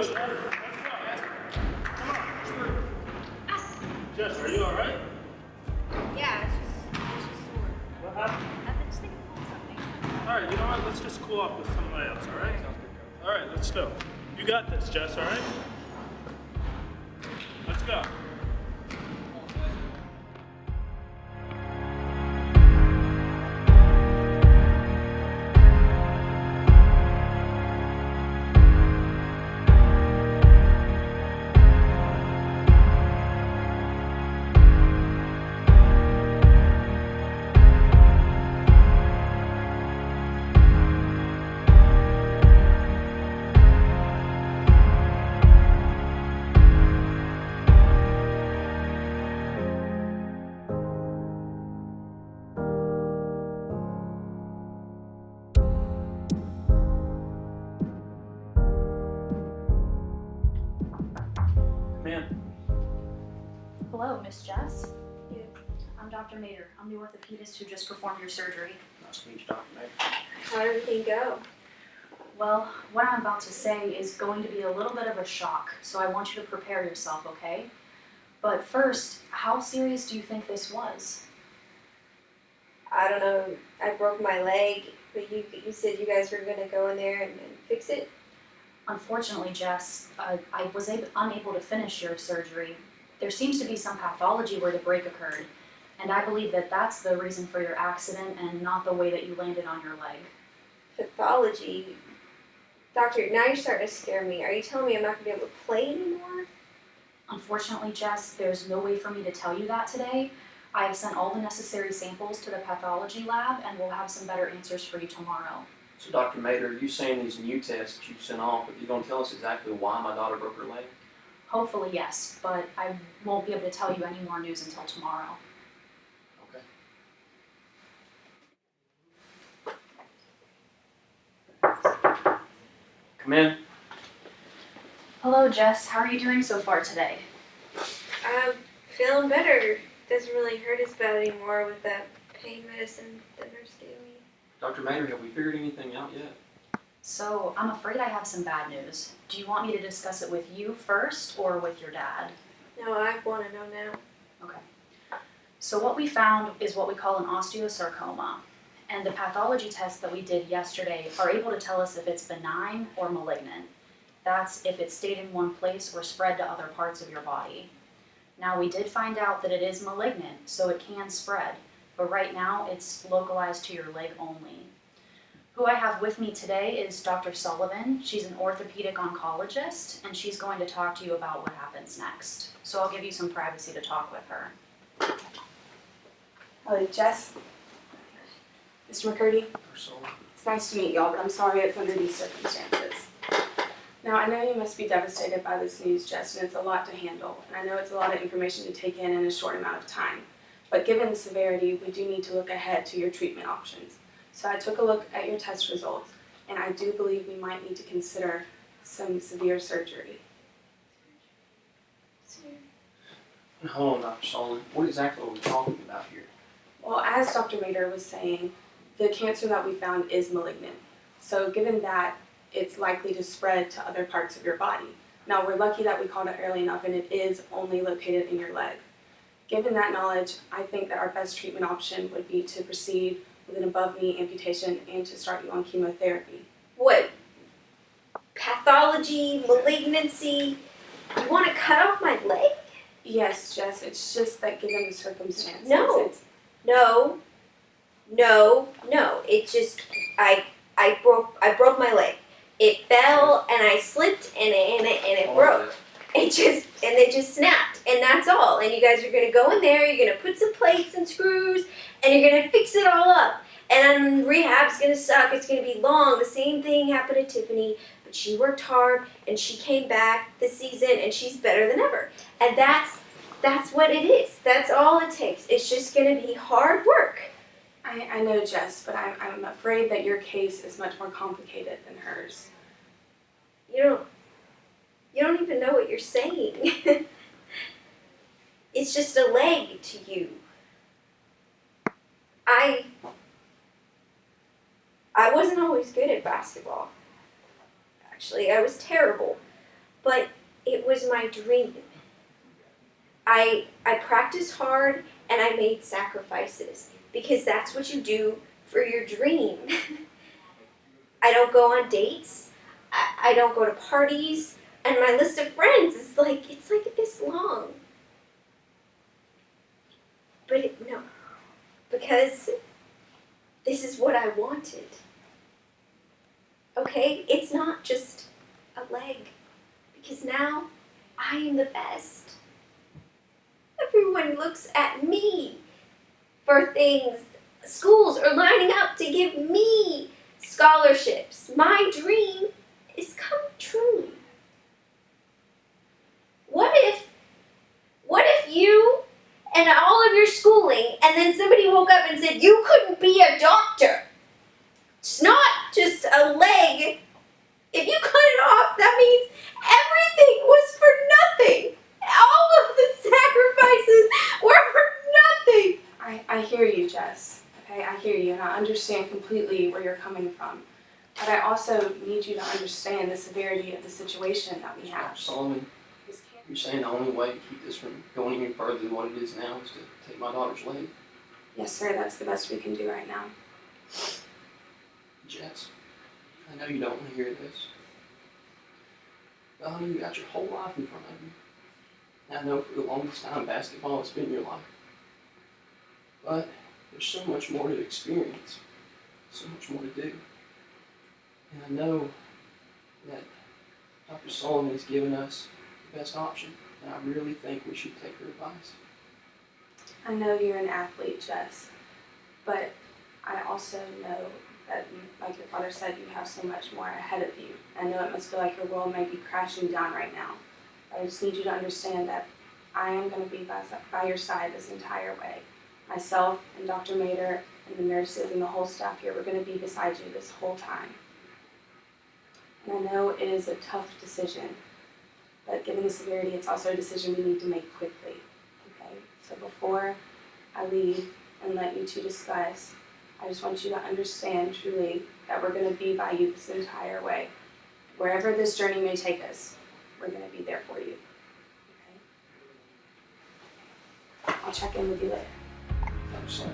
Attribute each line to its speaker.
Speaker 1: Let's go. Come on. Jess, are you all right?
Speaker 2: Yeah, it's just sore.
Speaker 1: What happened?
Speaker 2: I just think I pulled something.
Speaker 1: All right, you know what? Let's just cool off with some layups, all right? All right, let's go. You got this, Jess, all right? Let's go. Come in.
Speaker 3: Hello, Miss Jess.
Speaker 2: Yeah.
Speaker 3: I'm Dr. Mater. I'm the orthopedist who just performed your surgery.
Speaker 1: Nice to meet you, Dr. Meg.
Speaker 2: How'd everything go?
Speaker 3: Well, what I'm about to say is going to be a little bit of a shock, so I want you to prepare yourself, okay? But first, how serious do you think this was?
Speaker 2: I don't know. I broke my leg, but you said you guys were gonna go in there and fix it.
Speaker 3: Unfortunately, Jess, I was unable to finish your surgery. There seems to be some pathology where the break occurred, and I believe that that's the reason for your accident and not the way that you landed on your leg.
Speaker 2: Pathology. Doctor, now you're starting to scare me. Are you telling me I'm not gonna be able to play anymore?
Speaker 3: Unfortunately, Jess, there's no way for me to tell you that today. I have sent all the necessary samples to the pathology lab, and we'll have some better answers for you tomorrow.
Speaker 4: So, Dr. Mater, you saying these new tests that you sent off, but you going to tell us exactly why my daughter broke her leg?
Speaker 3: Hopefully, yes, but I won't be able to tell you any more news until tomorrow.
Speaker 4: Okay. Come in.
Speaker 3: Hello, Jess. How are you doing so far today?
Speaker 2: I'm feeling better. Doesn't really hurt as bad anymore with that pain medicine the nurse gave me.
Speaker 4: Dr. Mater, have we figured anything out yet?
Speaker 3: So, I'm afraid I have some bad news. Do you want me to discuss it with you first or with your dad?
Speaker 2: No, I want to know now.
Speaker 3: Okay. So what we found is what we call an osteosarcoma. And the pathology tests that we did yesterday are able to tell us if it's benign or malignant. That's if it stayed in one place or spread to other parts of your body. Now, we did find out that it is malignant, so it can spread. But right now, it's localized to your leg only. Who I have with me today is Dr. Sullivan. She's an orthopedic oncologist, and she's going to talk to you about what happens next. So I'll give you some privacy to talk with her.
Speaker 5: Hello, Jess. Mr. McCurdy.
Speaker 4: Ursula.
Speaker 5: It's nice to meet y'all, but I'm sorry it's under these circumstances. Now, I know you must be devastated by this news, Jess, and it's a lot to handle, and I know it's a lot of information to take in a short amount of time. But given the severity, we do need to look ahead to your treatment options. So I took a look at your test results, and I do believe we might need to consider some severe surgery.
Speaker 4: Hold on, Dr. Sullivan. What exactly are we talking about here?
Speaker 5: Well, as Dr. Mater was saying, the cancer that we found is malignant. So given that, it's likely to spread to other parts of your body. Now, we're lucky that we caught it early enough, and it is only located in your leg. Given that knowledge, I think that our best treatment option would be to proceed with an above-knee amputation and to start you on chemotherapy.
Speaker 2: What? Pathology, malignancy? You want to cut off my leg?
Speaker 5: Yes, Jess, it's just that given the circumstances,
Speaker 2: No. No. It's just I broke my leg. It fell and I slipped and it broke. It just snapped, and that's all. And you guys are gonna go in there, you're gonna put some plates and screws, and you're gonna fix it all up. And rehab's gonna suck, it's gonna be long. The same thing happened to Tiffany, but she worked hard and she came back this season and she's better than ever. And that's what it is. That's all it takes. It's just gonna be hard work.
Speaker 5: I know, Jess, but I'm afraid that your case is much more complicated than hers.
Speaker 2: You don't even know what you're saying. It's just a leg to you. I wasn't always good at basketball. Actually, I was terrible. but it was my dream. I practiced hard and I made sacrifices because that's what you do for your dream. I don't go on dates. I don't go to parties. And my list of friends is like, it's like this long. But no, because this is what I wanted. Okay? It's not just a leg. Because now I am the best. Everyone looks at me for things. Schools are lining up to give me scholarships. My dream is come true. What if you and all of your schooling, and then somebody woke up and said, you couldn't be a doctor? It's not just a leg. If you cut it off, that means everything was for nothing. All of the sacrifices were for nothing.
Speaker 5: I hear you, Jess. Okay, I hear you, and I understand completely where you're coming from. But I also need you to understand the severity of the situation that we have.
Speaker 4: Dr. Solomon, you're saying the only way to keep this from going any further than what it is now is to take my daughter's leg?
Speaker 5: Yes, sir, that's the best we can do right now.
Speaker 4: Jess, I know you don't want to hear this. But honey, you got your whole life in front of you. And I know for the longest time basketball has been your life. But there's so much more to experience, so much more to do. And I know that Dr. Solomon has given us the best option, and I really think we should take her advice.
Speaker 5: I know you're an athlete, Jess, but I also know that, like your father said, you have so much more ahead of you. I know it must feel like your world might be crashing down right now. I just need you to understand that I am going to be by your side this entire way. Myself and Dr. Mater and the nurses and the whole staff here, we're going to be beside you this whole time. And I know it is a tough decision, but given the severity, it's also a decision we need to make quickly. Okay? So before I leave and let you two discuss, I just want you to understand truly that we're going to be by you this entire way. Wherever this journey may take us, we're going to be there for you. Okay? I'll check in with you later.
Speaker 4: I'm sorry.